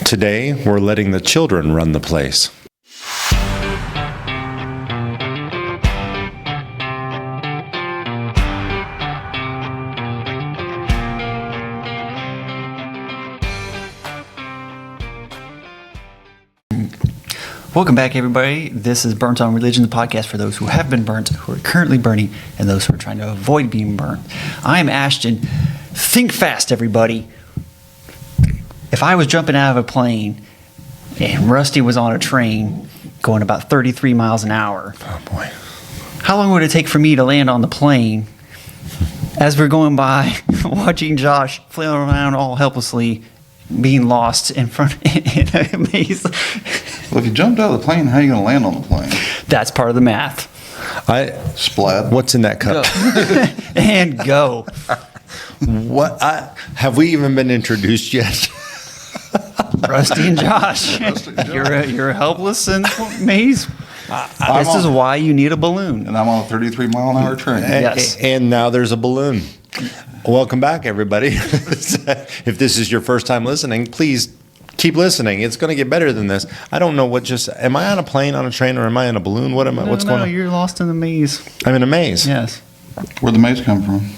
Today, we're letting the children run the place. Welcome back, everybody. This is Burnt on Religion, the podcast for those who have been burnt, who are currently burning, and those who are trying to avoid being burnt. I'm Ashton. Think fast, everybody. If I was jumping out of a plane and Rusty was on a train going about 33 miles an hour, Oh, boy. how long would it take for me to land on the plane as we're going by, watching Josh flailing around all helplessly, being lost in front in a maze? Well, if you jumped out of the plane, how are you going to land on the plane? That's part of the math. Splat. What's in that cup? And go. What? Have we even been introduced yet? Rusty and Josh. You're helpless in the maze. This is why you need a balloon. And I'm on a 33-mile-an-hour train. Yes. And now there's a balloon. Welcome back, everybody. If this is your first time listening, please keep listening. It's going to get better than this. I don't know what just... Am I on a plane, on a train, or am I in a balloon? What's going on? You're lost in the maze. I'm in a maze. Yes. Where'd the maze come from?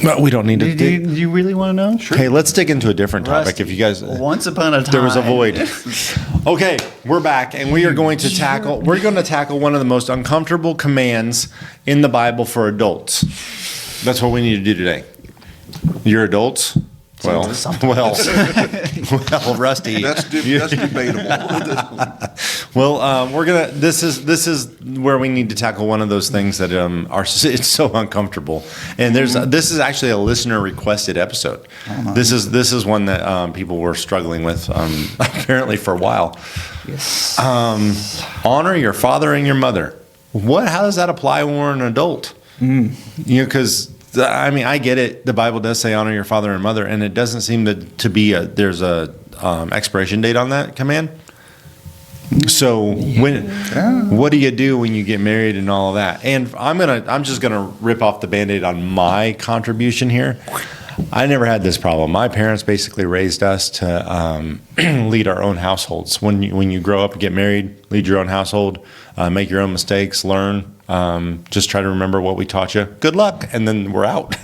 Well, we don't need to Do you really want to know? Sure. Hey, let's dig into a different topic. Rusty, If you guys... once upon a time... There was a void. Okay, we're back, and we are going to tackle... We're going to tackle one of the most uncomfortable commands in the Bible for adults. That's what we need to do today. You're adults? Well, Rusty. That's debatable. Well, we're gonna. This is where we need to tackle one of those things that it's so uncomfortable. And this is actually a listener requested episode. This is one that people were struggling with apparently for a while. Yes. Honor your father and your mother. How does that apply when we're an adult? Because. I mean, I get it. The Bible does say honor your father and mother, and it doesn't seem to be there's a expiration date on that command. So what do you do when you get married and all of that? And I'm just gonna rip off the Band-Aid on my contribution here. I never had this problem. My parents basically raised us to lead our own households. When you grow up and get married, lead your own household, make your own mistakes, learn. Just try to remember what we taught you. Good luck, and then we're out.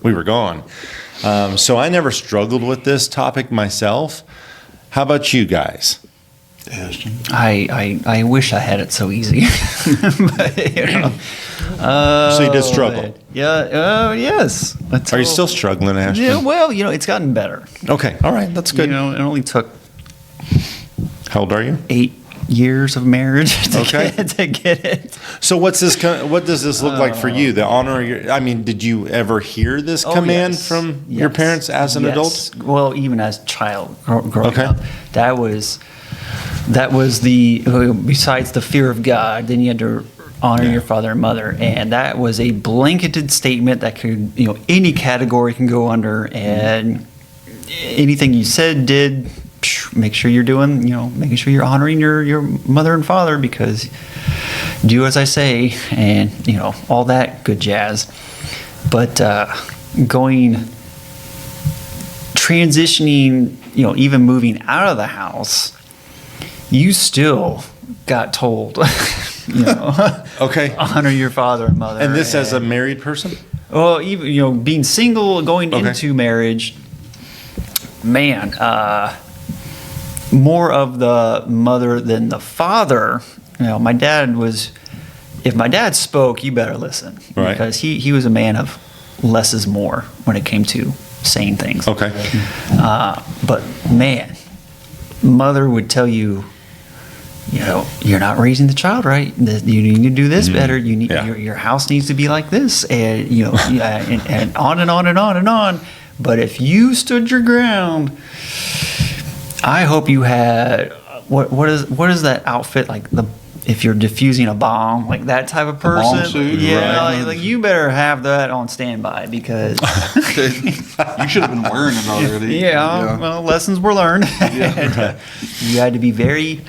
We were gone. So I never struggled with this topic myself. How about you guys? I wish I had it so easy. But, So you did struggle. Yeah. Yes. Are you still struggling, Ashton? Yeah. Well, it's gotten better. Okay. All right. That's good. It only took How old are you? 8 years of marriage to get it. So what does this look like for you? The honor of your, did you ever hear this command from your parents as an adult? Well, even as a child growing Okay. up, that was the besides the fear of God, then you had to honor your father and mother, and that was a blanketed statement that could any category can go under, and anything you said, did. Make sure you're making sure you're honoring your mother and father, because do as I say, and all that good jazz. But transitioning, even moving out of the house, you still got told, Okay. honor your father and mother. And this as a married person? Well, even being single, going into marriage, man. More of the mother than the father. My dad was. If my dad spoke, you better listen, right? Because he was a man of less is more when it came to saying things. Okay. But man, mother would tell you, you're not raising the child right. You need to do this better. You need your house needs to be like this, and and on and on and on and on. But if you stood your ground. I hope you had what is that outfit like if you're diffusing a bomb, like that type of person? Bomb suit, right. Like you better have that on standby, because you should have been wearing it already. Yeah. Well, lessons were learned. Yeah. You had to be very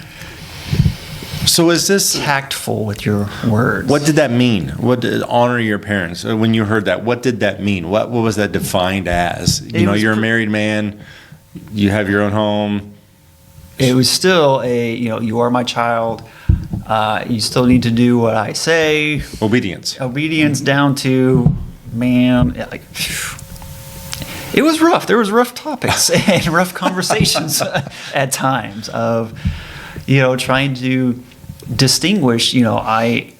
So is this tactful with your words. What did that mean? What did honor your parents? When you heard that, what did that mean? What was that defined as? You're a married man. You have your own home. It was still you are my child. You still need to do what I say. Obedience. Obedience down to, man, like, it was rough. There was rough topics and rough conversations at times of, trying to distinguish, I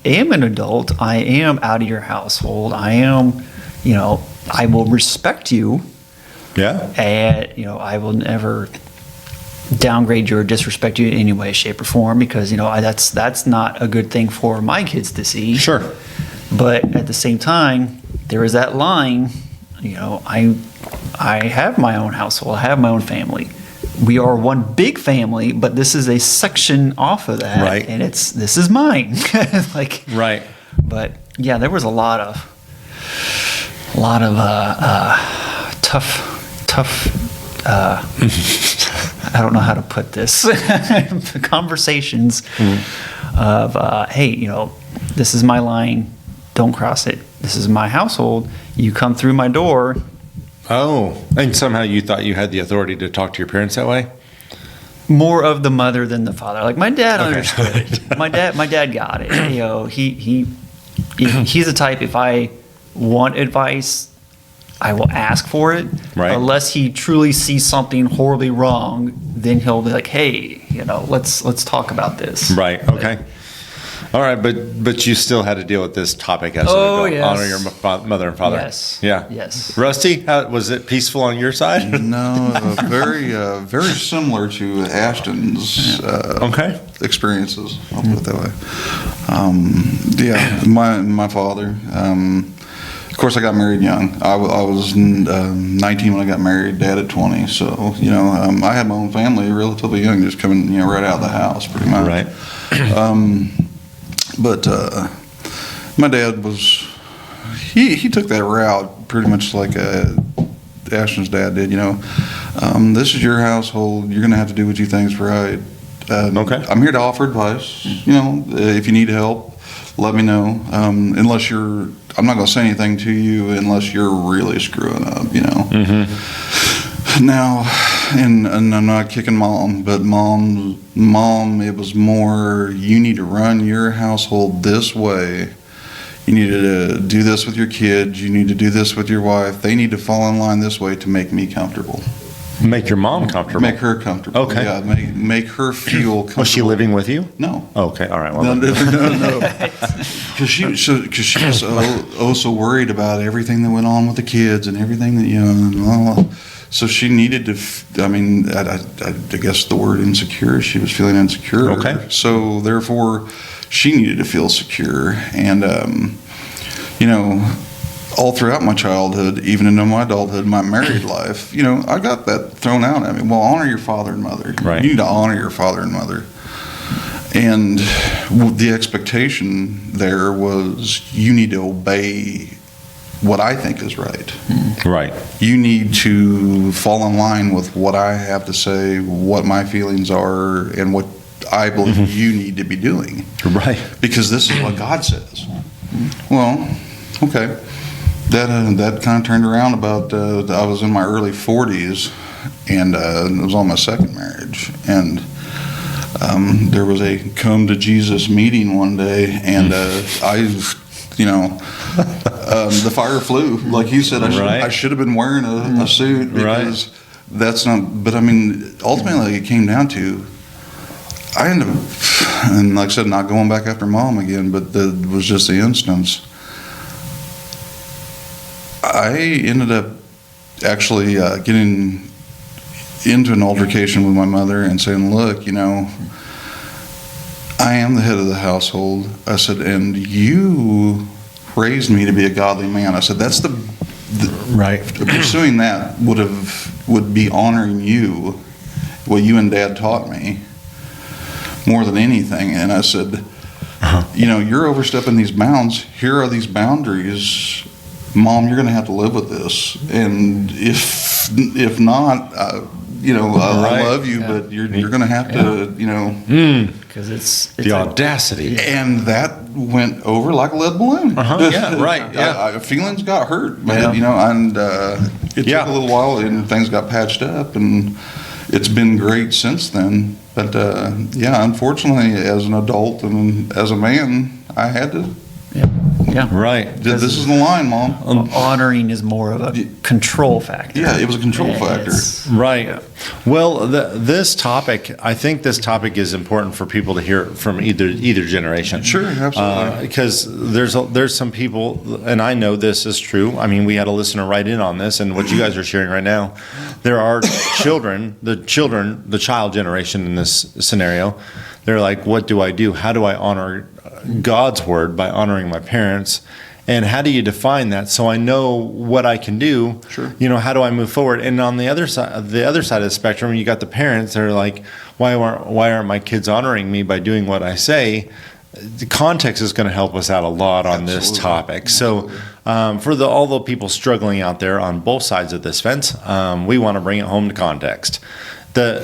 am an adult. I am out of your household. I am, I will respect you. Yeah. And, I will never downgrade you or disrespect you in any way, shape, or form, because that's not a good thing for my kids to see. Sure. But at the same time, there is that line. I have my own household. I have my own family. We are one big family, but this is a section off of that, right? And this is mine. Like, right. But yeah, there was a lot of tough. I don't know how to put this. Conversations of, hey, this is my line. Don't cross it. This is my household. You come through my door. Oh, and somehow you thought you had the authority to talk to your parents that way? More of the mother than the father. Like, my dad Okay. understood. my dad got it. He's the type, if I want advice, I will ask for it. Right. Unless he truly sees something horribly wrong, then he'll be like, hey, let's talk about this. Right. Okay. All right, but you still had to deal with this topic as Oh, an adult. yes. Honor your mother and father. Yes. Yeah. Yes. Rusty, how, was it peaceful on your side? No, very similar to Ashton's Okay. experiences. I'll put it that way. My father. Of course, I got married young. I was 19 when I got married. Dad at 20. So I had my own family relatively young, just coming right out of the house, pretty much. Right. But my dad was he took that route pretty much like Ashton's dad did. This is your household. You're going to have to do what you think is right. Okay. I'm here to offer advice. If you need help, let me know. Unless I'm not going to say anything to you unless you're really screwing up. Mm-hmm. Now, and I'm not kicking mom, but mom, it was more, you need to run your household this way. You need to do this with your kids. You need to do this with your wife. They need to fall in line this way to make me comfortable. Make your mom comfortable. Make her comfortable. Okay. Yeah, make her feel comfortable. Was she living with you? No. Okay. All right. Well, No. Because she was so worried about everything that went on with the kids and everything that So she needed to. I guess the word insecure. She was feeling insecure. Okay. So therefore, she needed to feel secure, and all throughout my childhood, even into my adulthood, my married life, I got that thrown out at me. Well, honor your father and mother. Right. You need to honor your father and mother. And the expectation there was you need to obey what I think is right. right. You need to fall in line with what I have to say, what my feelings are, and what I believe you need to be doing. Right. Because this is what God says. Well, okay. That kind of turned around about, I was in my early 40s, and it was on my second marriage. And there was a come to Jesus meeting one day, and the fire flew. Like you said, I should have been wearing a suit because that's not, but ultimately it came down to, I ended up, and like I said, not going back after mom again, but that was just the instance. I ended up actually getting into an altercation with my mother and saying, look, I am the head of the household. I said, and you raised me to be a godly man. I said, that's the right. Pursuing that would be honoring you, what you and Dad taught me, more than anything. And I said, you're overstepping these bounds. Here are these boundaries. Mom, you're going to have to live with this. And if not, I Right. love you, but you're going to have to, Because it's The audacity. and that went over like a lead balloon. Yeah, right. Yeah. Feelings got hurt, Yeah. and it Yeah. took a little while, and things got patched up, and it's been great since then. But unfortunately, as an adult and as a man, I had to. yeah. Right. This is the line, Mom. Honoring is more of a control factor. Yeah, it was a control factor. Right. Well, this topic, I think this topic is important for people to hear from either generation. Sure, absolutely. Because there's some people, and I know this is true. I mean, we had a listener write in on this, and what you guys are sharing right now. There are the child generation in this scenario. They're like, what do I do? How do I honor God's word by honoring my parents? And how do you define that so I know what I can do? Sure. How do I move forward? And on the other side of the spectrum, you got the parents that are like, why aren't my kids honoring me by doing what I say? The context is going to help us out a lot on this topic. So for all the people struggling out there on both sides of this fence, we want to bring it home to context.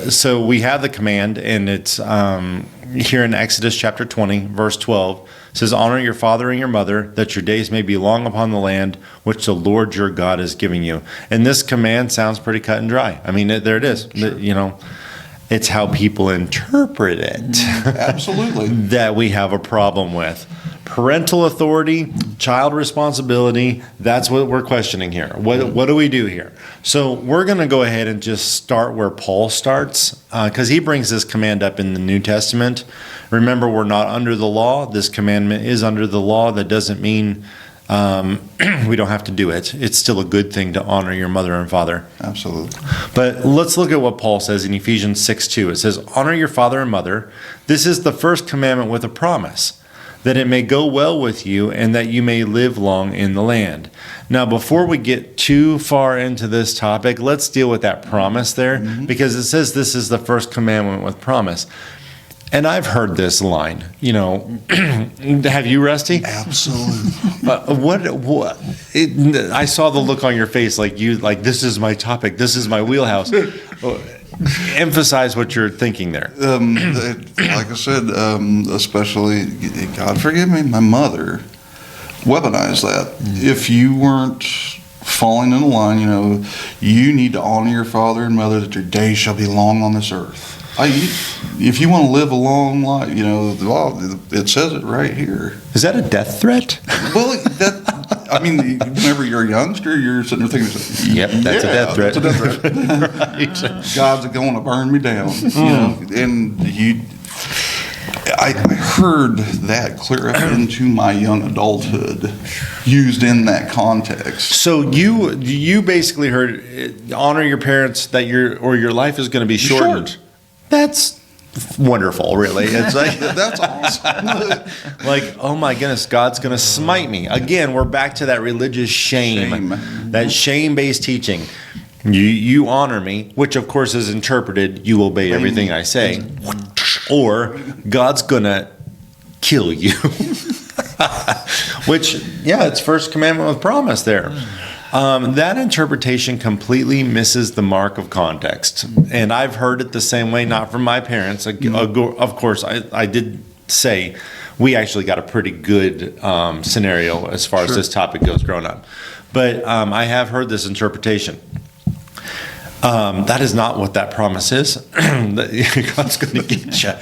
So we have the command, and it's here in Exodus chapter 20, verse 12. It says, honor your father and your mother, that your days may be long upon the land which the Lord your God is giving you. And this command sounds pretty cut and dry. I mean, there it is. Sure. It's how people interpret it. Absolutely. that we have a problem with. Parental authority, child responsibility, that's what we're questioning here. What do we do here? So we're going to go ahead and just start where Paul starts, because he brings this command up in the New Testament. Remember, we're not under the law. This commandment is under the law. That doesn't mean we don't have to do it. It's still a good thing to honor your mother and father. Absolutely. But let's look at what Paul says in Ephesians 6:2. It says, honor your father and mother. This is the first commandment with a promise, that it may go well with you and that you may live long in the land. Now, before we get too far into this topic, let's deal with that promise there, because it says this is the first commandment with promise. And I've heard this line, have you, Rusty? Absolutely. I saw the look on your face, like this is my topic, this is my wheelhouse. Emphasize what you're thinking there. Like I said, especially, God forgive me, my mother weaponized that. If you weren't falling in line, you need to honor your father and mother, that your days shall be long on this earth. If you want to live a long life, it says it right here. Is that a death threat? Well, whenever you're a youngster, you're sitting there thinking, yep, that's a death threat. That's a death threat. Right. God's going to burn me down. I heard that clear up into my young adulthood, used in that context. So you basically heard, honor your parents, that your life is going to be shortened. That's wonderful, really. It's like that's awesome. like, oh my goodness, God's going to smite me. Again, we're back to that religious shame. That shame-based teaching. You honor me, which of course is interpreted, you obey everything I say, or God's going to kill you. Which, it's first commandment with promise there. That interpretation completely misses the mark of context. And I've heard it the same way, not from my parents. Of course, I did say we actually got a pretty good scenario as far as this topic goes growing up. But I have heard this interpretation. That is not what that promise is. God's going to get you.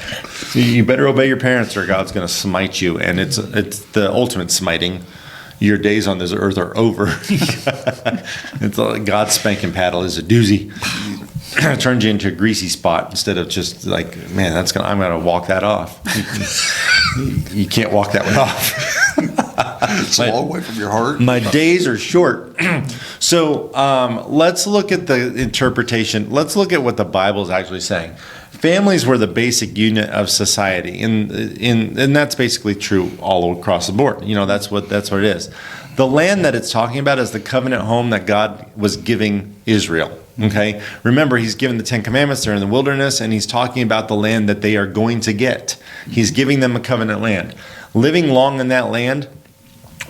You better obey your parents or God's going to smite you. And it's the ultimate smiting. Your days on this earth are over. It's like God's spanking paddle is a doozy. It turns you into a greasy spot instead of just like, man, I'm going to walk that off. You can't walk that one off. It's a long way from your heart. My days are short. So let's look at the interpretation. Let's look at what the Bible is actually saying. Families were the basic unit of society, and that's basically true all across the board. That's what it is. The land that it's talking about is the covenant home that God was giving Israel. Okay, remember, He's given the 10 Commandments. They're in the wilderness, and He's talking about the land that they are going to get. He's giving them a covenant land. Living long in that land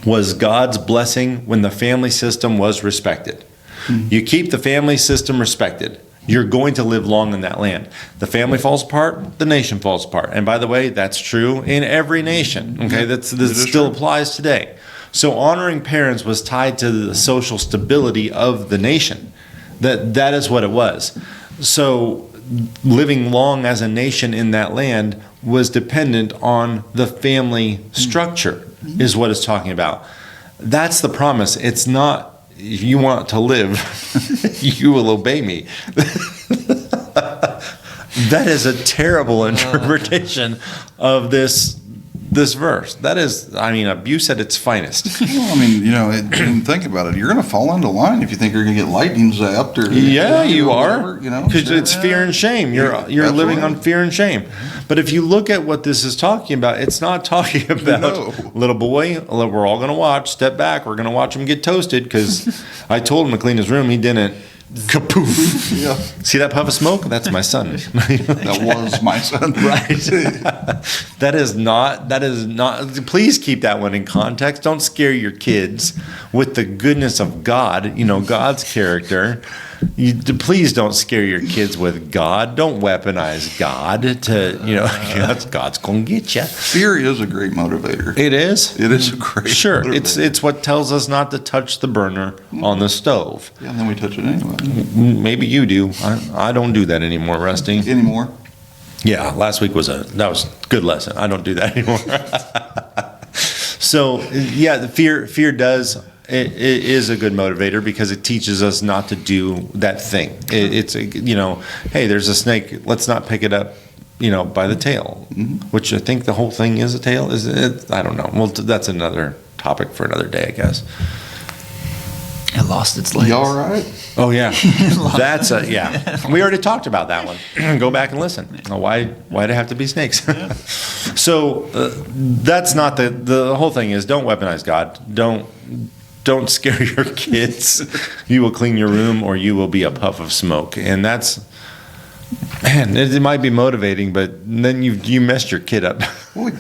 was God's blessing when the family system was respected. You keep the family system respected. you're going to live long in that land. The family falls apart, the nation falls apart. And by the way, that's true in every nation. Okay, this still applies today. So honoring parents was tied to the social stability of the nation. That is what it was. So living long as a nation in that land was dependent on the family structure, is what it's talking about. That's the promise. It's not, if you want to live, you will obey me. That is a terrible interpretation of this verse. That is, I mean, abuse at its finest. Well, I mean, and think about it. You're going to fall into line if you think you're going to get lightning zapped or you are, whatever, because it's fear and shame. You're living on fear and shame. But if you look at what this is talking about, it's not talking about little boy. We're all going to watch. Step back. We're going to watch him get toasted because I told him to clean his room. He didn't. Kapoof. Yeah. See that puff of smoke? That's my son. That was my son. Right. That is not, please keep that one in context. Don't scare your kids with the goodness of God, God's character. Please don't scare your kids with God. Don't weaponize God to, God's going to get you. Fear is a great motivator. It is? It is a great motivator. It's what tells us not to touch the burner on the stove. Yeah, and then we touch it anyway. Maybe you do. I don't do that anymore, Rusty. Anymore? Yeah, last week was a good lesson. I don't do that anymore. So, yeah, the fear does... It is a good motivator because it teaches us not to do that thing. It's hey, there's a snake. Let's not pick it up, by the tail, which I think the whole thing is a tail. Is it? I don't know. Well, that's another topic for another day, I guess. It lost its legs. You all right? Oh yeah, that's yeah. We already talked about that one. Go back and listen. Why'd it have to be snakes? So that's not the whole thing. Is don't weaponize God. Don't scare your kids. You will clean your room or you will be a puff of smoke. And that's, man, it might be motivating, but then you messed your kid up. Well,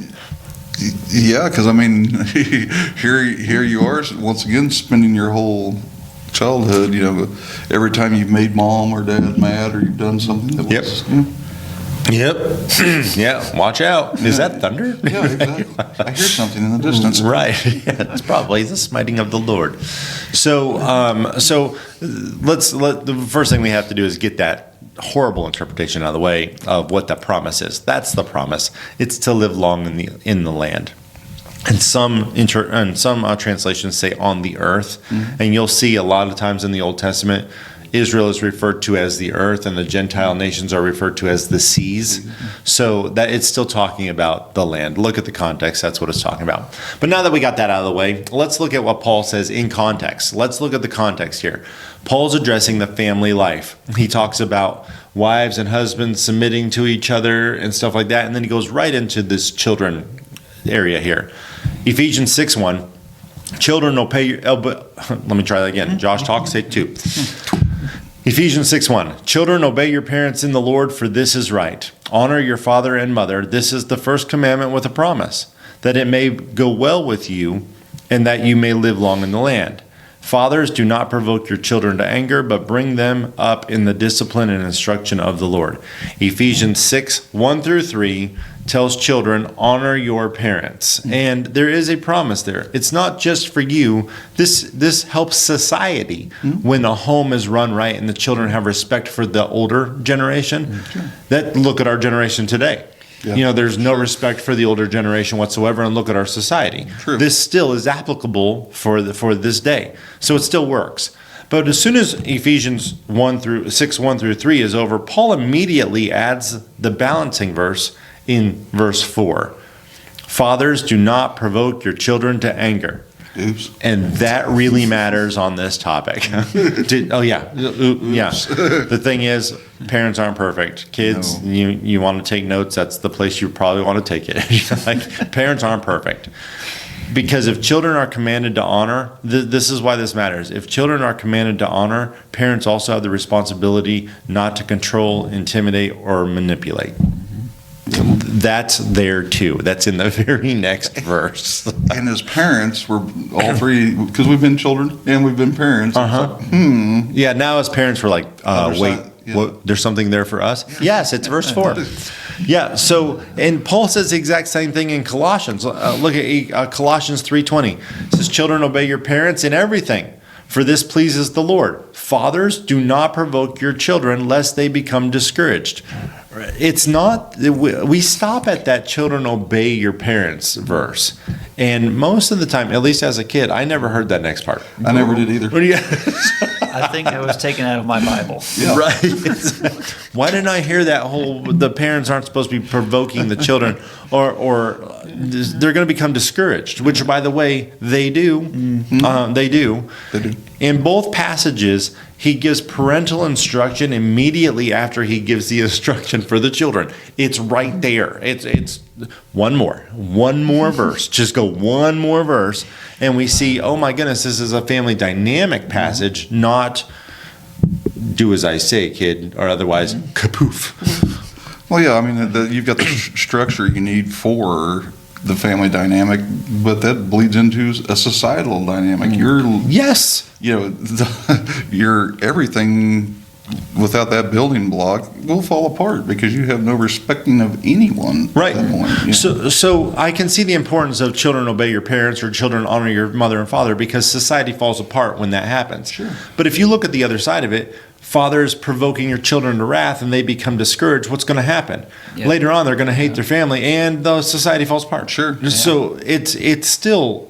yeah, because I mean, here you are, once again, spending your whole childhood, every time you've made mom or dad mad or you've done something that was... Yep. Yeah, watch out. Is that thunder? Yeah, exactly. I hear something in the distance. Right. Yeah, it's probably the smiting of the Lord. So the first thing we have to do is get that horrible interpretation out of the way of what that promise is. That's the promise. It's to live long in the land. And some translations say on the earth. Mm-hmm. And you'll see a lot of times in the Old Testament, Israel is referred to as the earth and the Gentile nations are referred to as the seas. So that it's still talking about the land. Look at the context. That's what it's talking about. But now that we got that out of the way, let's look at what Paul says in context. Let's look at the context here. Paul's addressing the family life. He talks about wives and husbands submitting to each other and stuff like that. And then he goes right into this children area here. Ephesians 6:1. Children, obey your... Let me try that again. Josh, talk, take 2. Ephesians 6:1. Children, obey your parents in the Lord, for this is right. Honor your father and mother. This is the first commandment with a promise, that it may go well with you and that you may live long in the land. Fathers, do not provoke your children to anger, but bring them up in the discipline and instruction of the Lord. Ephesians 6:1-3 tells children, honor your parents. And there is a promise there. It's not just for you. This helps society when the home is run right and the children have respect for the older generation. Look at our generation today. Yeah. There's no respect for the older generation whatsoever, and look at our society. True. This still is applicable for this day. So it still works. But as soon as Ephesians 6:1-3 is over, Paul immediately adds the balancing verse in verse 4. Fathers, do not provoke your children to anger. Oops. And that really matters on this topic. Yeah. The thing is, parents aren't perfect. Kids, no. You want to take notes, that's the place you probably want to take it. Parents aren't perfect. Because if children are commanded to honor, this is why this matters. If children are commanded to honor, parents also have the responsibility not to control, intimidate, or manipulate. That's there too. That's in the very next verse. And as parents, we're all three, because we've been children and we've been parents. Yeah, now as parents, we're like, wait. There's something there for us. Yes, it's verse 4. Yeah. So, and Paul says the exact same thing in Colossians. Look at Colossians 3:20. It says, "Children, obey your parents in everything, for this pleases the Lord. Fathers, do not provoke your children, lest they become discouraged." It's not, we stop at that "children, obey your parents" verse. And most of the time, at least as a kid, I never heard that next part. I never did either. I think that was taken out of my Bible. Yeah. Right. Why didn't I hear that whole, the parents aren't supposed to be provoking the children, or they're going to become discouraged, which, by the way, they do. They do. They do. In both passages, he gives parental instruction immediately after he gives the instruction for the children. It's right there. It's one more verse. Just go one more verse, and we see, oh my goodness, this is a family dynamic passage, not "do as I say, kid," or otherwise kapoof. Well, yeah, I mean, you've got the structure you need for the family dynamic, but that bleeds into a societal dynamic. Yes. Your everything without that building block will fall apart because you have no respecting of anyone Right. at that point. So I can see the importance of "children, obey your parents," or "children, honor your mother and father," because society falls apart when that happens. Sure. But if you look at the other side of it, fathers provoking your children to wrath and they become discouraged, what's going to happen? Yeah. Later on, they're going to hate their family and the society falls apart. Sure. So it still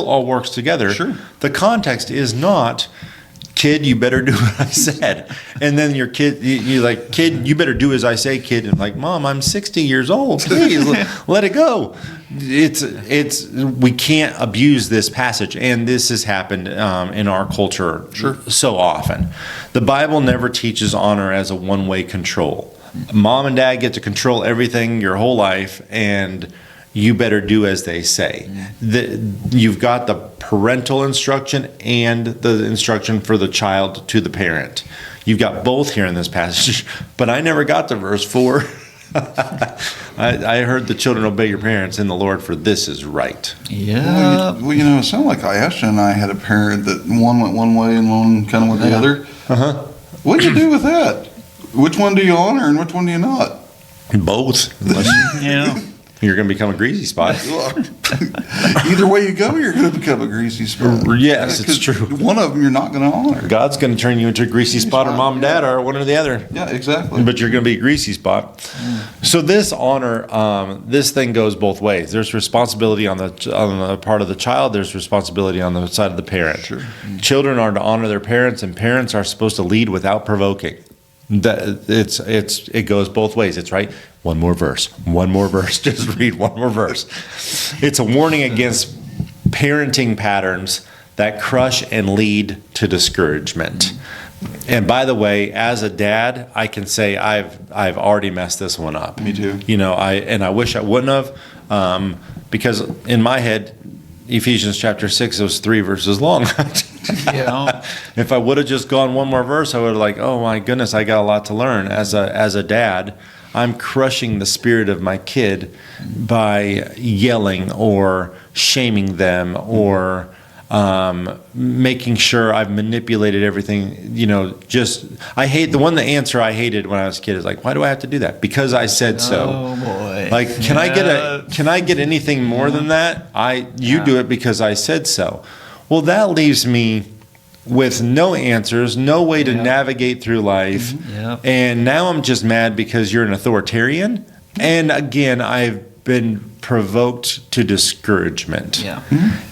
all works together. Sure. The context is not, "Kid, you better do what I said." And then your kid, you're like, "Kid, you better do as I say, kid." And like, "Mom, I'm 60 years old. Please let it go." We can't abuse this passage. And this has happened in our culture so often. The Bible never teaches honor as a one-way control. Mom and dad get to control everything your whole life, and you better do as they say. You've got the parental instruction and the instruction for the child to the parent. You've got both here in this passage, but I never got to verse 4. I heard "the children obey your parents in the Lord, for this is right." Yeah. Well, it sounded like Ashton and I had a parent that one went one way and one kind of went the other. What do you do with that? Which one do you honor and which one do you not? Both. Unless Yeah. you're going to become a greasy spot. Either way you go, you're going to become a greasy spot. Yes, it's 'Cause true. One of them you're not going to honor. God's going to turn you into a greasy spot, or mom and dad are, one or the other. Yeah, exactly. But you're going to be a greasy spot. So this honor, this thing goes both ways. There's responsibility on the part of the child. There's responsibility on the side of the parent. Sure. Children are to honor their parents, and parents are supposed to lead without provoking. It goes both ways. It's right. One more verse. Just read one more verse. It's a warning against parenting patterns that crush and lead to discouragement. And by the way, as a dad, I can say I've already messed this one up. Me too. I wish I wouldn't have, because in my head, Ephesians chapter 6 was 3 verses long. Yeah. If I would have just gone one more verse, I would have like, oh my goodness, I got a lot to learn. As a dad, I'm crushing the spirit of my kid by yelling or shaming them or making sure I've manipulated everything. I hate the answer I hated when I was a kid is like, why do I have to do that? Because I said so. Oh boy. Like, can I get anything more than that? You do it because I said so. Well, that leaves me with no answers, no way to navigate through life. Yep. And now I'm just mad because you're an authoritarian. And again, I've been provoked to discouragement. Yeah.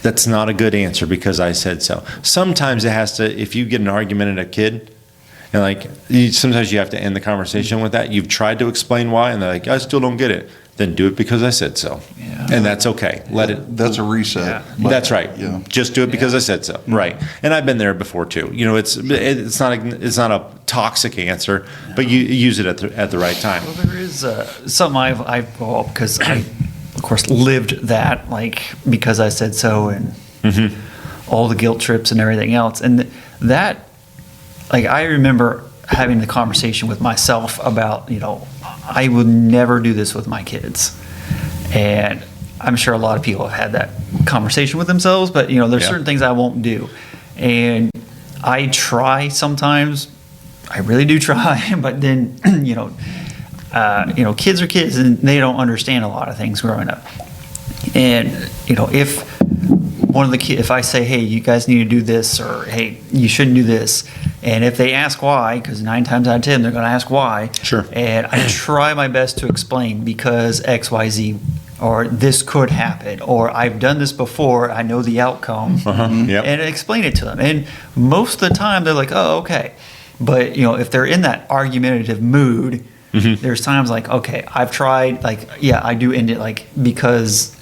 That's not a good answer because I said so. Sometimes it has to, if you get an argument at a kid, and sometimes you have to end the conversation with that. You've tried to explain why, and they're like, I still don't get it. Then do it because I said so. Yeah. And that's okay. Let it. That's a reset. Yeah. That's right. Yeah. Just do it because I said so. Right. And I've been there before too. It's not a toxic answer, but you use it at the right time. Well, there is something I've because I, of course, lived that because I said so and all the guilt trips and everything else, and that I remember having the conversation with myself about I would never do this with my kids, and I'm sure a lot of people have had that conversation with themselves, but there's certain things I won't do, and I try sometimes I really do try, but then kids are kids and they don't understand a lot of things growing up. And if one of the kids, if I say, hey, you guys need to do this, or hey, you shouldn't do this, and if they ask why, because 9 times out of 10 they're going to ask why. Sure. And I try my best to explain because X, Y, Z, or this could happen, or I've done this before, I know the outcome, Yep. and explain it to them. And most of the time they're like, oh, okay. But if they're in that argumentative mood, there's times like, okay, I've tried, like, yeah, I do end it like, because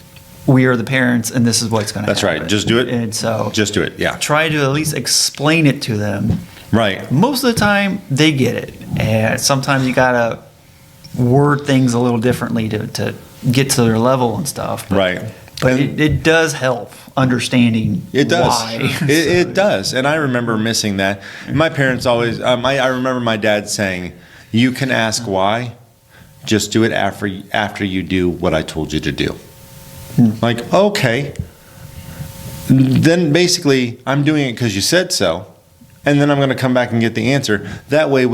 we are the parents and this is what's going to happen. That's right. Just do it. And so Just do it. Yeah. try to at least explain it to them. Right. Most of the time they get it. And sometimes you got to word things a little differently to get to their level and stuff. But, Right. But And- it does help understanding It does. why. It does. And I remember missing that. My parents always, I remember my dad saying, you can ask why, just do it after you do what I told you to do. Like, okay. Then basically, I'm doing it because you said so. And then I'm going to come back and get the answer. That way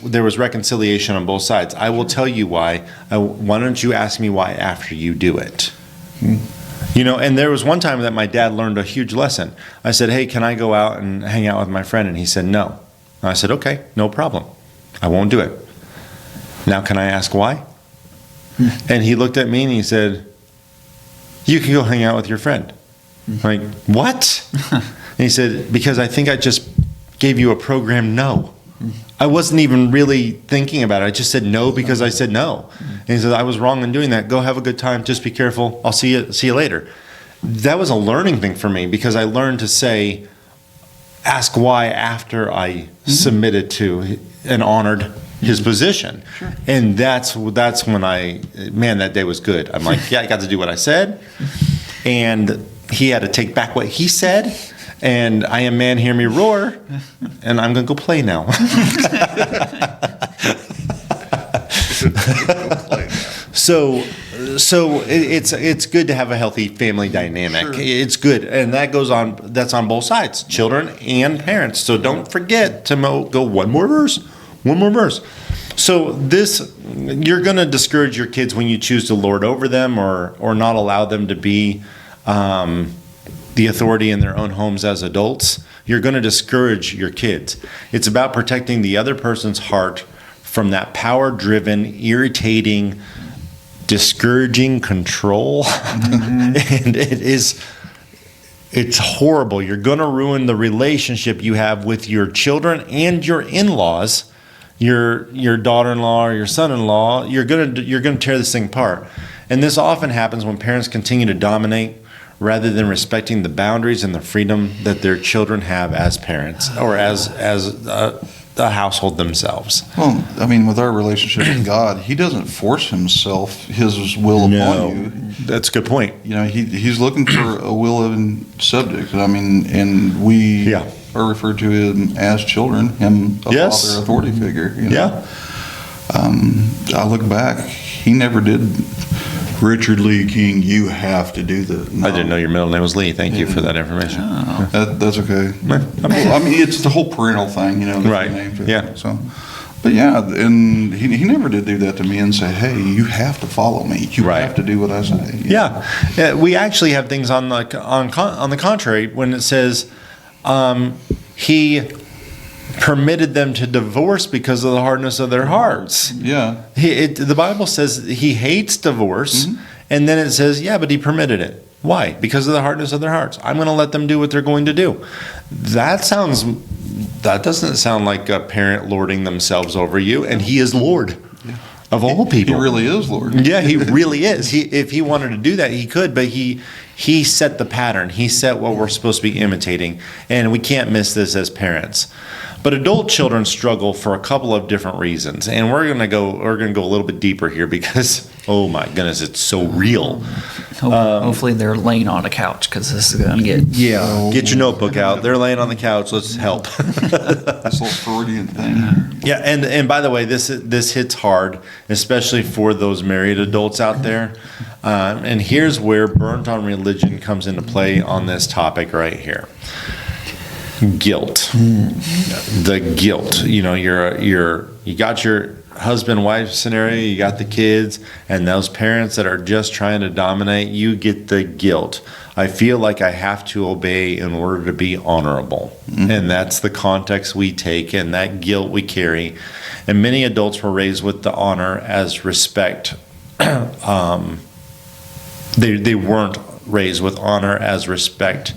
there was reconciliation on both sides. I will tell you why. Why don't you ask me why after you do it? And there was one time that my dad learned a huge lesson. I said, hey, can I go out and hang out with my friend? And he said, no. And I said, okay, no problem. I won't do it. Now, can I ask why? And he looked at me and he said, you can go hang out with your friend. I'm like, what? And he said, because I think I just gave you a programmed no. I wasn't even really thinking about it. I just said no because I said no. And he said, I was wrong in doing that. Go have a good time. Just be careful. I'll see you later. That was a learning thing for me because I learned to say, ask why after I submitted to and honored his position. Sure. And that's when that day was good. I'm like, yeah, I got to do what I said. And he had to take back what he said. And I am man, hear me roar. And I'm going to go play now. So it's good to have a healthy family dynamic. Sure. It's good, and that's on both sides, children and parents. So don't forget to go one more verse. So you're going to discourage your kids when you choose to lord over them or not allow them to be the authority in their own homes as adults. You're going to discourage your kids. It's about protecting the other person's heart from that power-driven, irritating, discouraging control. And it's horrible. You're going to ruin the relationship you have with your children and your in-laws, your daughter-in-law or your son-in-law. You're going to tear this thing apart. And this often happens when parents continue to dominate rather than respecting the boundaries and the freedom that their children have as parents or as a household themselves. Well, I mean, with our relationship with God, He doesn't force His will upon you. That's a good point. He's looking for a willing subject. I mean, and we are referred to Him as children, Him a father, authority figure. Yeah. I look back, He never did. Richard Lee King, you have to do that. No. I didn't know your middle name was Lee. Thank you for that information. Oh. That's okay. I mean, it's the whole parental thing, Right. Yeah. So, but yeah, and he never did do that to me and say, "Hey, you have to follow me. You have to do what I say." Yeah. We actually have things on the contrary when it says he permitted them to divorce because of the hardness of their hearts. Yeah. The Bible says he hates divorce, and then it says, yeah, but he permitted it. Why? Because of the hardness of their hearts. I'm going to let them do what they're going to do. That doesn't sound like a parent lording themselves over you, and he is Lord of all people. He really is Lord. Yeah, he really is. If he wanted to do that, he could, but he set the pattern. He set what we're supposed to be imitating, and we can't miss this as parents. But adult children struggle for a couple of different reasons, and we're gonna go a little bit deeper here because, oh my goodness, it's so real. Hopefully they're laying on a couch because this is going to get... Yeah, get your notebook out. They're laying on the couch. Let's help. This little Freudian thing. Yeah, and by the way, this hits hard, especially for those married adults out there. And here's where burnt on religion comes into play on this topic right here. Guilt. The guilt. You know, you got your husband wife scenario, you got the kids, and those parents that are just trying to dominate, you get the guilt. I feel like I have to obey in order to be honorable. And that's the context we take and that guilt we carry. And many adults were raised with the honor as respect. They weren't raised with honor as respect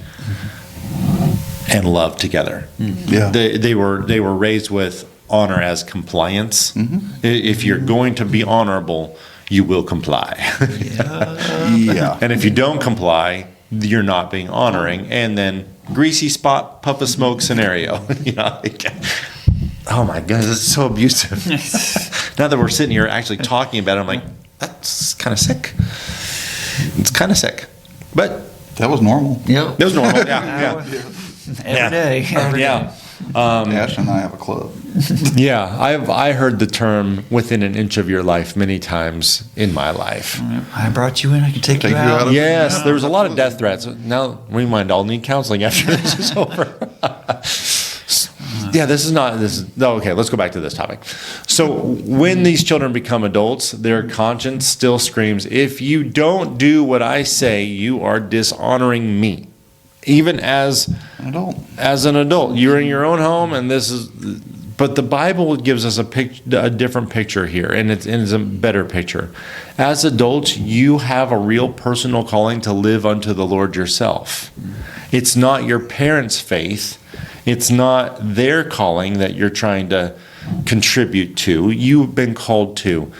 and love together. Yeah. They were raised with honor as compliance. If you're going to be honorable, you will comply. Yeah. And if you don't comply, you're not being honoring. And then greasy spot, puff of smoke scenario. You know, like, oh my goodness, it's so abusive. Now that we're sitting here actually talking about it, I'm like, that's kind of sick. It's kind of sick. But That was normal. Yep. it was normal. Yeah. Every day. Yeah. Ash and I have a club. Yeah, I heard the term within an inch of your life many times in my life. I brought you in, I can take you you out. out of- Yes, there was a lot of death threats. Now, rewind, I'll need counseling after this is over. Yeah, okay, let's go back to this topic. So when these children become adults, their conscience still screams, if you don't do what I say, you are dishonoring me. Even as an adult, you're in your own home, and but the Bible gives us a different picture here, and it's a better picture. As adults, you have a real personal calling to live unto the Lord yourself. It's not your parents' faith. It's not their calling that you're trying to contribute to. You've been called to.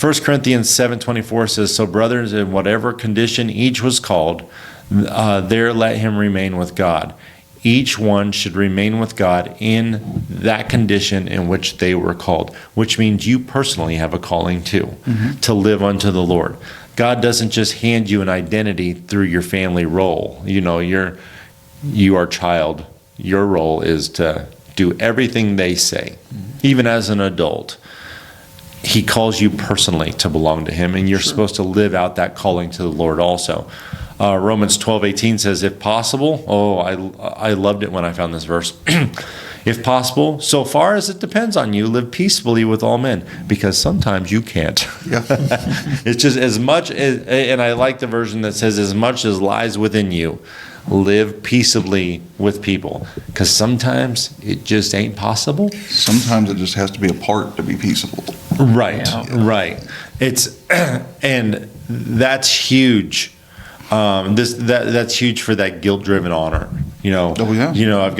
1 Corinthians 7:24 says, so brothers, in whatever condition each was called, there let him remain with God. Each one should remain with God in that condition in which they were called, which means you personally have a calling too, to live unto the Lord. God doesn't just hand you an identity through your family role. You know, you are a child. Your role is to do everything they say, even as an adult. He calls you personally to belong to him, and you're supposed to live out that calling to the Lord also. Romans 12:18 says, if possible, I loved it when I found this verse. If possible, so far as it depends on you, live peaceably with all men, because sometimes you can't. Yeah. It's just as much as, and I like the version that says, as much as lies within you, live peaceably with people, because sometimes it just ain't possible. Sometimes it just has to be a part to be peaceable. Right. It's and that's huge. That's huge for that guilt-driven honor. You know. Oh, yeah. You know, I'm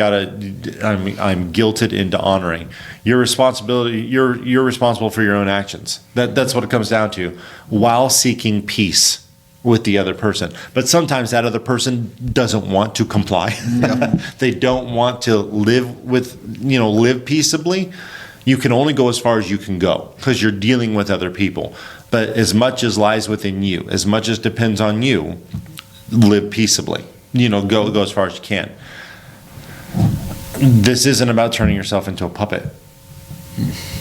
guilted into honoring. Your responsibility. You're responsible for your own actions. That's what it comes down to. While seeking peace with the other person, but sometimes that other person doesn't want to comply. They don't want to live peaceably. You can only go as far as you can go because you're dealing with other people. But as much as lies within you, as much as depends on you, live peaceably. You know, go as far as you can. This isn't about turning yourself into a puppet.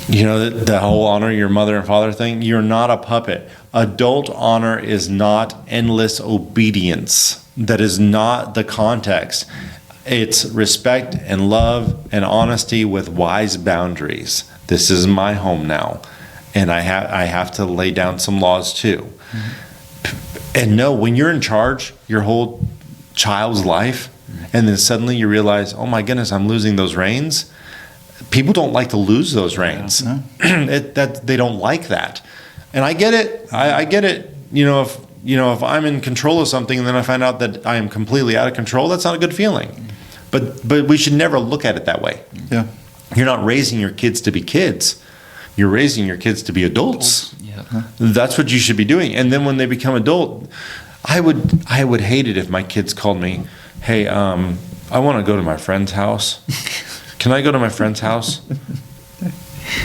You know, the whole honor your mother and father thing, you're not a puppet. Adult honor is not endless obedience. That is not the context. It's respect and love and honesty with wise boundaries. This is my home now, and I have to lay down some laws too. And no, when you're in charge your whole child's life, and then suddenly you realize, oh my goodness, I'm losing those reins. People don't like to lose those reins. No. They don't like that, and I get it. I get it. If I'm in control of something and then I find out that I am completely out of control, that's not a good feeling. But we should never look at it that way. Yeah. You're not raising your kids to be kids. You're raising your kids to be adults. Yeah. That's what you should be doing. And then when they become adult, I would hate it if my kids called me, hey, I want to go to my friend's house. Can I go to my friend's house?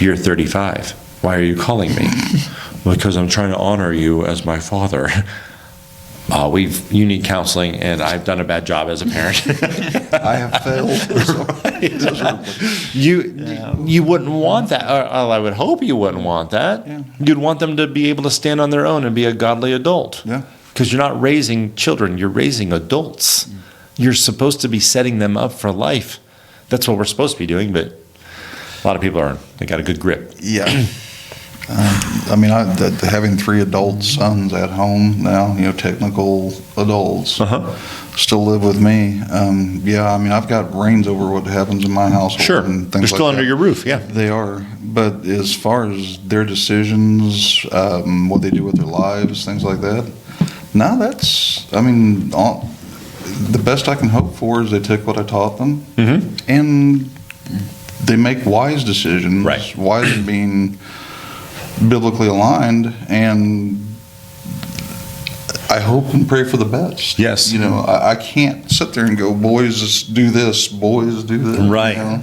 You're 35. Why are you calling me? Because I'm trying to honor you as my father. You need counseling, and I've done a bad job as a parent. I have failed. You wouldn't want that. Or I would hope you wouldn't want that. Yeah. You'd want them to be able to stand on their own and be a godly adult. Yeah. Because you're not raising children, you're raising adults. You're supposed to be setting them up for life. that's what we're supposed to be doing, but a lot of people they got a good grip. Yeah. I mean, having 3 adult sons at home now, technical adults, still live with me. Yeah, I mean, I've got reins over what happens in my household. Sure. And They're things still like under that. your roof, yeah. They are. But as far as their decisions, what they do with their lives, things like that, no, that's, I mean, the best I can hope for is they took what I taught them, and they make wise decisions, Right. wise in being biblically aligned, and I hope and pray for the best. Yes. I can't sit there and go, boys, just do this, boys, do this. Right.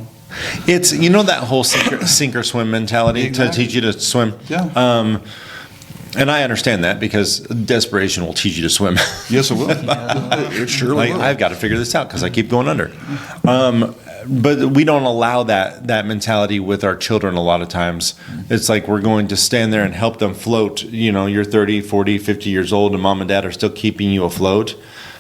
It's, that whole sink or swim mentality Exactly. to teach you to swim. Yeah. And I understand that because desperation will teach you to swim. Yes, it will. It surely Like, will. I've got to figure this out because I keep going under. But we don't allow that mentality with our children a lot of times. It's like we're going to stand there and help them float. You're 30, 40, 50 years old and mom and dad are still keeping you afloat.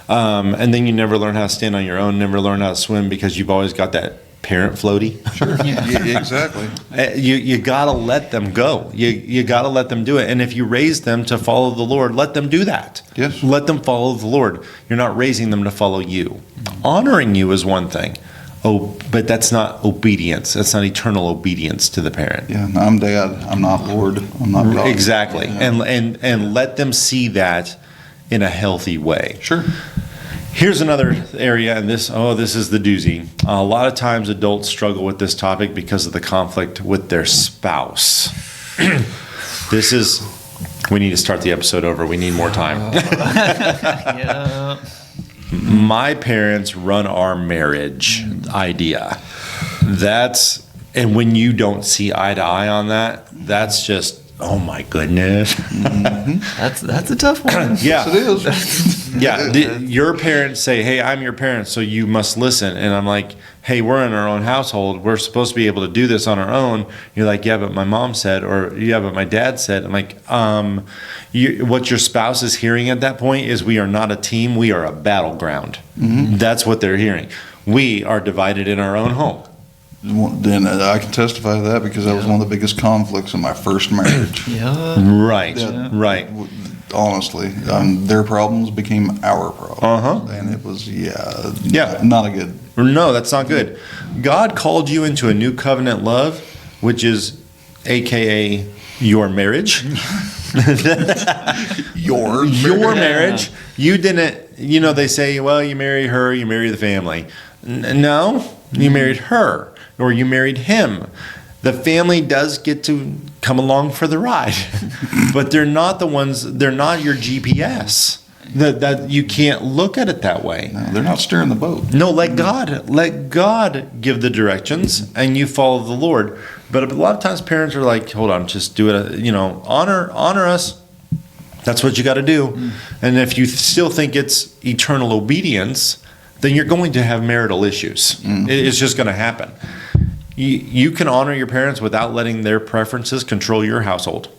And then you never learn how to stand on your own, never learn how to swim because you've always got that parent floaty. Sure. Yeah, exactly. You got to let them go. You got to let them do it. And if you raise them to follow the Lord, let them do that. Yes. Let them follow the Lord. You're not raising them to follow you. Honoring you is one thing. Oh, but that's not obedience. That's not eternal obedience to the parent. Yeah, I'm dad. I'm not Lord. I'm not God. Exactly. Yeah. And let them see that in a healthy way. Sure. Here's another area, and this is the doozy. A lot of times adults struggle with this topic because of the conflict with their spouse. We need to start the episode over. We need more time. Yeah. My parents run our marriage idea. And when you don't see eye to eye on that, that's just, oh my goodness. That's a tough one. Yeah. Yes, it is. Yeah, your parents say, hey, I'm your parent, so you must listen. And I'm like, hey, we're in our own household. We're supposed to be able to do this on our own. You're like, yeah, but my mom said, or yeah, but my dad said. I'm like, what your spouse is hearing at that point is we are not a team. We are a battleground. That's what they're hearing. We are divided in our own home. Then I can testify to that because that was one of the biggest conflicts in my first marriage. Yeah. Right, Yeah. right. Honestly, their problems became our problems, and it was not a good. No, that's not good. God called you into a new covenant love, which is AKA your marriage. Your marriage. You didn't, they say, well, you marry her, you marry the family. No, you married her or you married him. The family does get to come along for the ride, but they're not your GPS. That you can't look at it that way. No, they're not steering the boat. No, let God give the directions and you follow the Lord. But a lot of times parents are like, hold on, just do it, honor us. That's what you got to do. And if you still think it's eternal obedience, then you're going to have marital issues. It's just going to happen. You can honor your parents without letting their preferences control your household.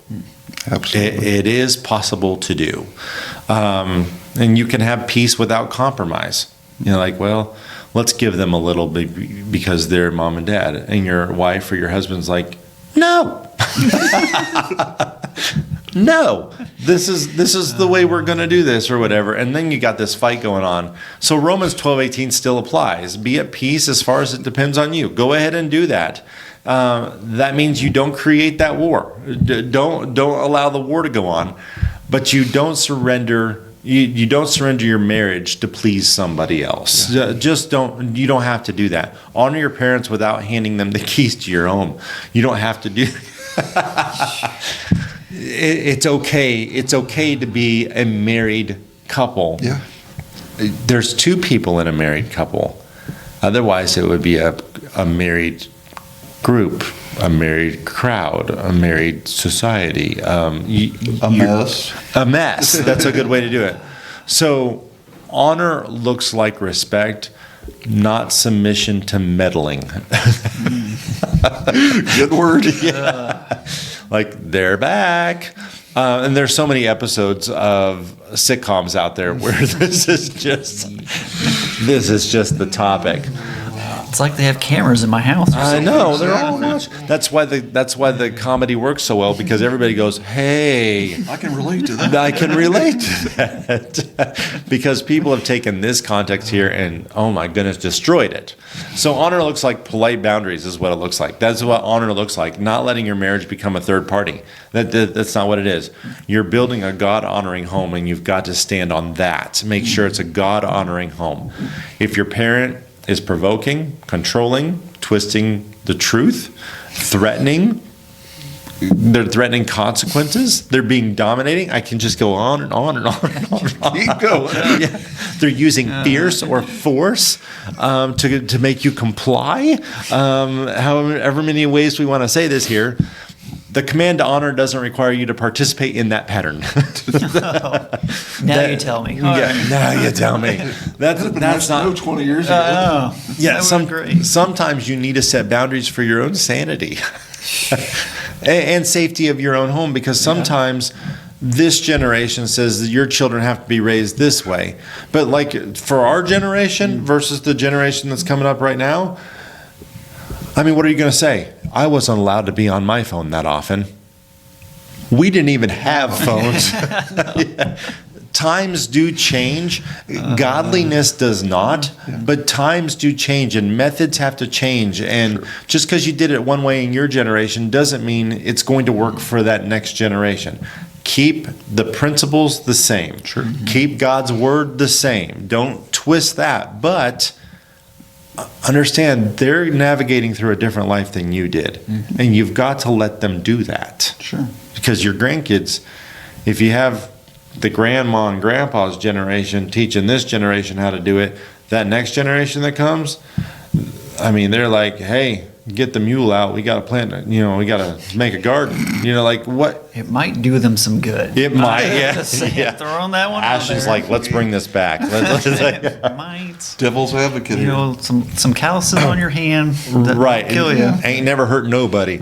Absolutely. It is possible to do. And you can have peace without compromise. Well, let's give them a little bit because they're mom and dad. And your wife or your husband's like, no. No, this is the way we're going to do this or whatever. And then you got this fight going on. So Romans 12:18 still applies. Be at peace as far as it depends on you. Go ahead and do that. That means you don't create that war. Don't allow the war to go on. But you don't surrender. You don't surrender your marriage to please somebody else. Yeah. You don't have to do that. Honor your parents without handing them the keys to your home. You don't have to do It's okay. It's okay to be a married couple. Yeah. There's two people in a married couple. Otherwise, it would be a married group, a married crowd, a married society. A mess. A mess. That's a good way to do it. So, honor looks like respect, not submission to meddling. Good word. Yeah. Like, they're back. And there's so many episodes of sitcoms out there where this is just the topic. It's like they have cameras in my house. Or I something. know they're all watching. That's why the comedy works so well, because everybody goes, "Hey, I can relate to that. I can relate to that," because people have taken this context here and, oh my goodness, destroyed it. So honor looks like polite boundaries is what it looks like. That's what honor looks like. Not letting your marriage become a third party. That's not what it is. You're building a God-honoring home, and you've got to stand on that. Make sure it's a God-honoring home. If your parent is provoking, controlling, twisting the truth, threatening, they're threatening consequences, they're being dominating. I can just go on and on and on and on. And on. Keep going. Yeah. They're using fierce or force to make you comply. However many ways we want to say this here. The command to honor doesn't require you to participate in that pattern. Now you tell me. Now you tell me. That's not 20 years ago. Yeah, I would agree. sometimes you need to set boundaries for your own sanity and safety of your own home, because sometimes this generation says that your children have to be raised this way. But like for our generation versus the generation that's coming up right now, I mean, what are you going to say? I wasn't allowed to be on my phone that often. We didn't even have phones. Yeah. Times do change. Godliness does not, but times do change and methods have to change. And just because you did it one way in your generation doesn't mean it's going to work for that next generation. Keep the principles the same. Sure. Keep God's word the same. Don't twist that. But understand they're navigating through a different life than you did. And you've got to let them do that. Sure. Because your grandkids, if you have the grandma and grandpa's generation teaching this generation how to do it, that next generation that comes, I mean, they're like, hey, get the mule out. We got to plant, we got to make a garden. Like what? It might do them some good. It might, yeah. Just saying, Yeah. throwing that one Ash out is there. like, let's bring this back. It might. Devil's advocate here. Some calluses on your hand that Right. kill you. Ain't never hurt nobody.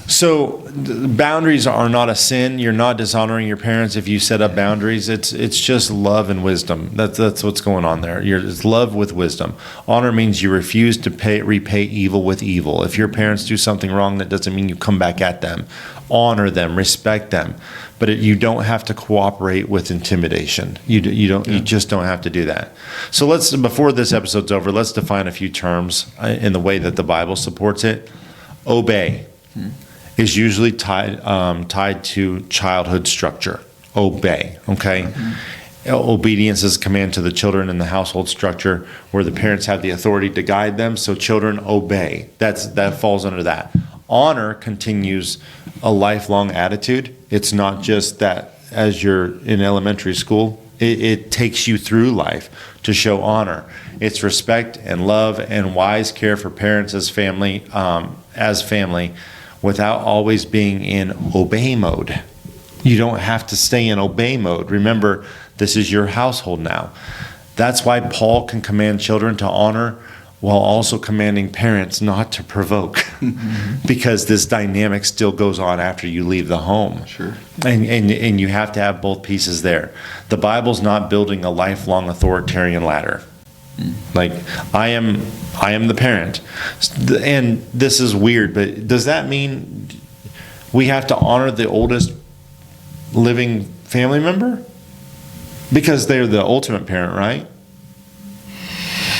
So boundaries are not a sin. You're not dishonoring your parents if you set up boundaries. It's just love and wisdom. That's what's going on there. It's love with wisdom. Honor means you refuse to repay evil with evil. If your parents do something wrong, that doesn't mean you come back at them. Honor them, respect them, but you don't have to cooperate with intimidation. You just don't have to do that. So before this episode's over, let's define a few terms in the way that the Bible supports it. Obey is usually tied to childhood structure. Obey, okay? Obedience is a command to the children in the household structure where the parents have the authority to guide them, so children obey. That falls under that. Honor continues a lifelong attitude. It's not just that as you're in elementary school. It takes you through life to show honor. It's respect and love and wise care for parents as family, without always being in obey mode. You don't have to stay in obey mode. Remember, this is your household now. That's why Paul can command children to honor while also commanding parents not to provoke, because this dynamic still goes on after you leave the home. Sure. And you have to have both pieces there. The Bible's not building a lifelong authoritarian ladder. Like, I am the parent. And this is weird, but does that mean we have to honor the oldest living family member? Because they're the ultimate parent, right?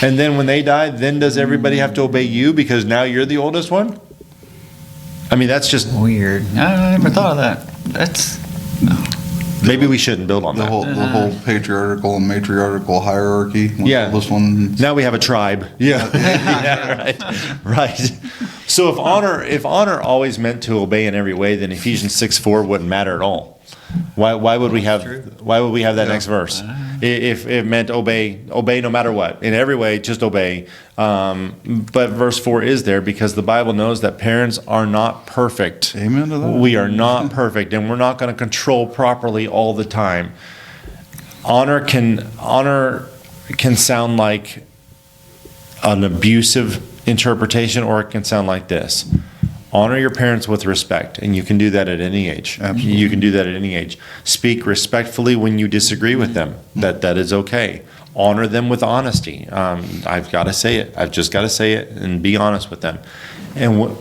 And then when they die, then does everybody have to obey you because now you're the oldest one? I mean, that's just Weird. I never thought of that. That's maybe we shouldn't build on The that. whole patriarchal and matriarchal hierarchy. Yeah. This one. Now we have a tribe. Yeah. Yeah, right. So if honor always meant to obey in every way, then Ephesians 6:4 wouldn't matter at all. Why would we have that next verse? If it meant obey no matter what. In every way, just obey. But verse 4 is there because the Bible knows that parents are not perfect. Amen to that. We are not perfect, and we're not going to control properly all the time. Honor can sound like an abusive interpretation, or it can sound like this. Honor your parents with respect, and you can do that at any age. Absolutely. You can do that at any age. Speak respectfully when you disagree with them. That is okay. honor them with honesty. I've got to say it. I've just got to say it and be honest with them. And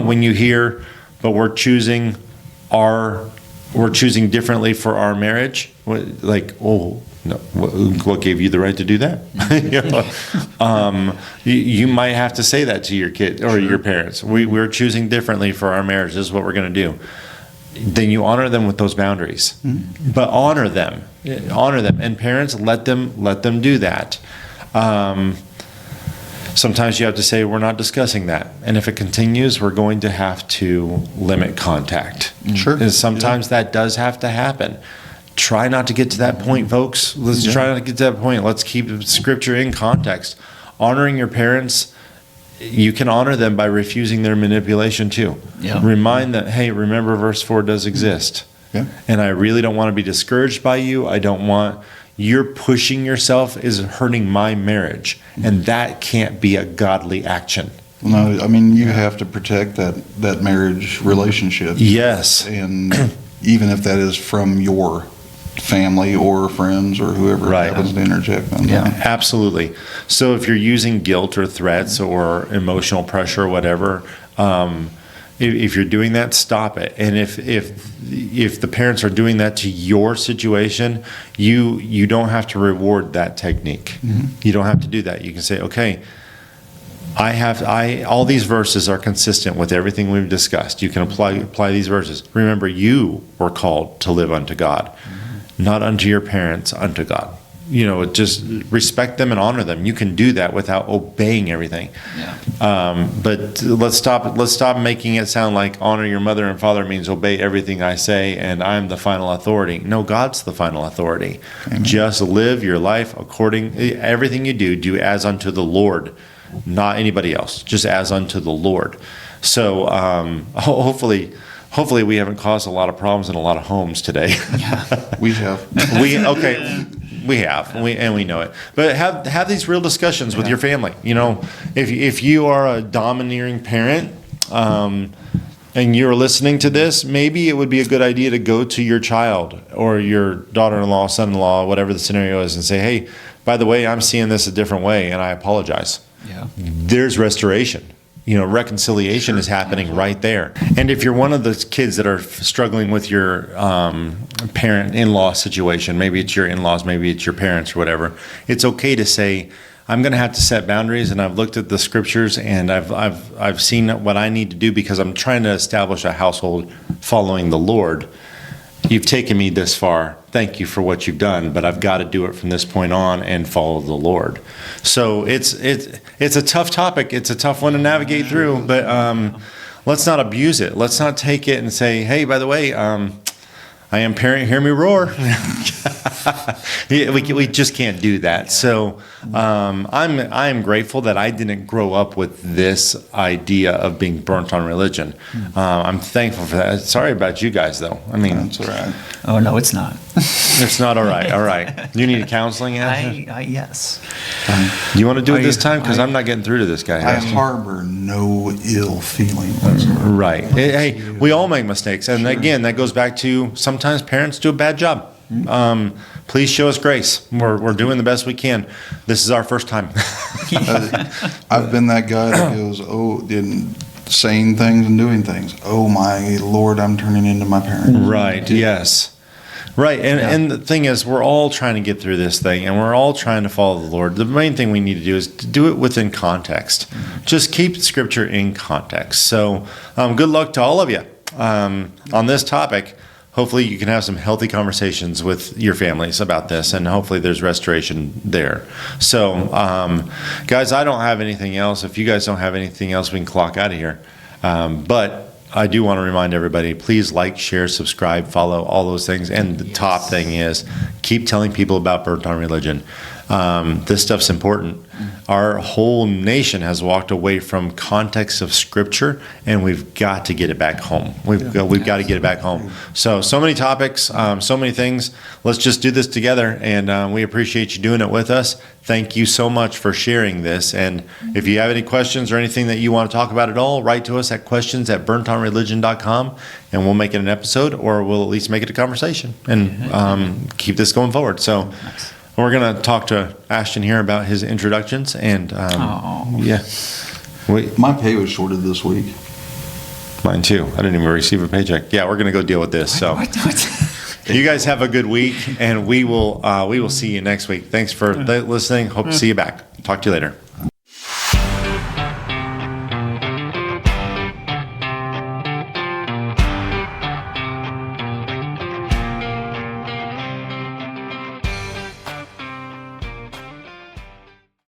when you hear, but we're choosing differently for our marriage, like, oh, no, what gave you the right to do that? You might have to say that to your kid or your parents. We're choosing differently for our marriage. This is what we're going to do. Then you honor them with those boundaries, but honor them, and parents, let them do that. Sometimes you have to say, we're not discussing that. And if it continues, we're going to have to limit contact. Sure. And sometimes that does have to happen. Try not to get to that point, folks. Let's try not to get to that point. Let's keep Scripture in context. Honoring your parents, you can honor them by refusing their manipulation too. Yeah. Remind them, hey, remember verse 4 does exist. Yeah. And I really don't want to be discouraged by you. I don't want... You're pushing yourself is hurting my marriage, and that can't be a godly action. No, I mean, you have to protect that marriage relationship. Yes. And even if that is from your family or friends or whoever happens to interject on that. Absolutely. So if you're using guilt or threats or emotional pressure or whatever, if you're doing that, stop it. And if the parents are doing that to your situation, you don't have to reward that technique. You don't have to do that. You can say, okay, all these verses are consistent with everything we've discussed. You can apply these verses. Remember, you were called to live unto God, not unto your parents, unto God. Just respect them and honor them. You can do that without obeying everything. But let's stop making it sound like honor your mother and father means obey everything I say and I'm the final authority. No, God's the final authority. Amen. Just live your life according, everything you do as unto the Lord, not anybody else, just as unto the Lord. So hopefully we haven't caused a lot of problems in a lot of homes today. We have. We have, and we know it. But have these real discussions with your family. If you are a domineering parent and you're listening to this, maybe it would be a good idea to go to your child or your daughter-in-law, son-in-law, whatever the scenario is, and say, hey, by the way, I'm seeing this a different way, and I apologize. Yeah. There's restoration. Reconciliation is happening right there. And if you're one of those kids that are struggling with your parent in-law situation, maybe it's your in-laws, maybe it's your parents or whatever, it's okay to say, I'm going to have to set boundaries, and I've looked at the scriptures and I've seen what I need to do because I'm trying to establish a household following the Lord. You've taken me this far. Thank you for what you've done, but I've got to do it from this point on and follow the Lord. So it's a tough topic. It's a tough one to navigate through, but let's not abuse it. Let's not take it and say, hey, by the way, I am parent, hear me roar. We just can't do that. So I'm grateful that I didn't grow up with this idea of being burnt on religion. I'm thankful for that. Sorry about you guys, though. I mean, that's all right. Oh no, it's not. It's not all right. All right. You need counseling, yes. You want to do it this time? Because I'm not getting through to this guy. I harbor no ill feeling whatsoever. Right. Hey, we all make mistakes. And again, that goes back to sometimes parents do a bad job. Please show us grace. We're doing the best we can. This is our first time. I've been that guy that goes, saying things and doing things. Oh my Lord, I'm turning into my parent. Right. Yes. Right. And the thing is, we're all trying to get through this thing, and we're all trying to follow the Lord. The main thing we need to do is to do it within context. Just keep Scripture in context. So good luck to all of you on this topic. Hopefully you can have some healthy conversations with your families about this, and hopefully there's restoration there. So, guys, I don't have anything else. If you guys don't have anything else, we can clock out of here. But I do want to remind everybody, please like, share, subscribe, follow, all those things. And the top thing is keep telling people about burnt on religion. This stuff's important. Our whole nation has walked away from context of Scripture, and we've got to get it back home. We've got to get it back home. So many topics, so many things. Let's just do this together, and we appreciate you doing it with us. Thank you so much for sharing this. And if you have any questions or anything that you want to talk about at all, write to us at questions@burntonreligion.com, and we'll make it an episode, or we'll at least make it a conversation and keep this going forward. So. We're going to talk to Ashton here about his introductions. And yeah, My pay was shorted this week. mine too. I didn't even receive a paycheck. Yeah, we're going to go deal with this. So you guys have a good week, and we will see you next week. Thanks for listening. Hope to see you back. Talk to you later.